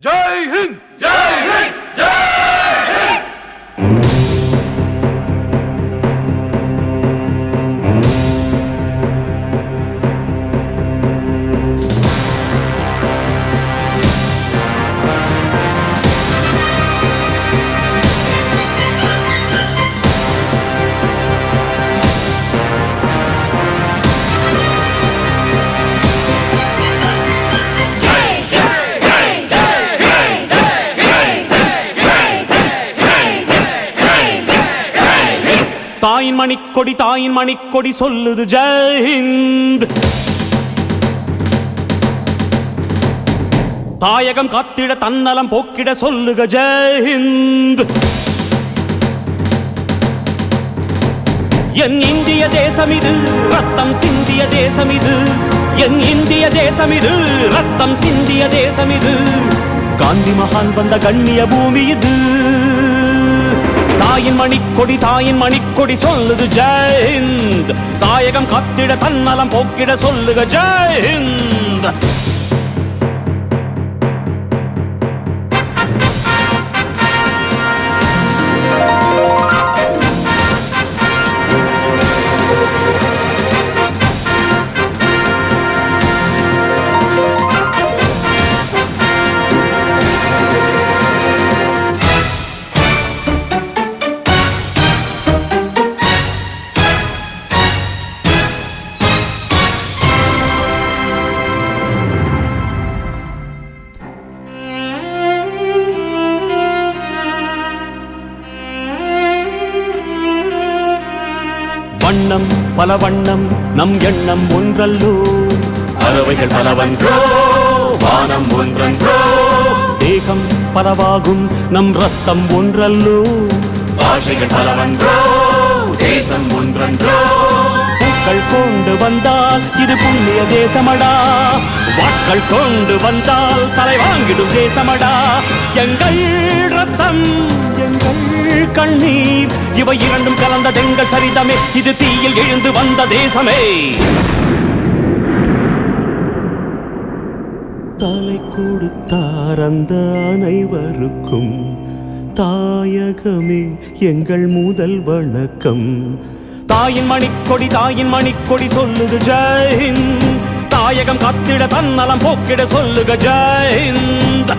जय हिंद जय हिंद जय हिंद। தாயின் மணிக்கொடி தாயின் மணிக்கொடி சொல்லுது ஜெய் ஹிந்த். தாயகம் காத்திட தன்னலம் போக்கிட சொல்லுக ஜெய் ஹிந்த். என் இந்திய தேசம் இது ரத்தம் சிந்திய தேசம் இது. என் இந்திய தேசம் இது ரத்தம் சிந்திய தேசம் இது. காந்தி மகான் வந்த கண்ணிய பூமி இது. தாயின் மணிக்கொடி சொல்லுது ஜெய் ஹிந்த். தாயகம் காத்திட தன்னலம் போக்கிட சொல்லுக ஜெய் ஹிந்த். வண்ணம் பல வண்ணம் நம் எண்ணம் ஒன்றல்லோ. பறவைகள் பலவன்றோ வானம் ஒன்றன்றோ. தேகம் பலவாகும் நம் ரத்தம் ஒன்றல்லோ. பாஷைகள் பலவன்றோ தேசம் ஒன்றன்றோ. பூக்கள் கொண்டு வந்தால் இது புண்ணிய தேசமடா. வாட்கள் கொண்டு வந்தால் தலை வாங்கிடும் தேசமடா. எங்கள் ரத்தம் எங்கள் கண்ணீர் இவை இரண்டும் கலந்த தெங்கள் சரிதமே. இது தீயில் எழுந்து வந்த தேசமே. தலை கொடுத்தார் அந்த அனைவருக்கும் தாயகமே எங்கள் முதல் வணக்கம். தாயின் மணிக்கொடி சொல்லுது ஜெய் ஹிந்த். தாயகம் காத்திட தன்னலம் போக்கிட சொல்லுக ஜெய் ஹிந்த்.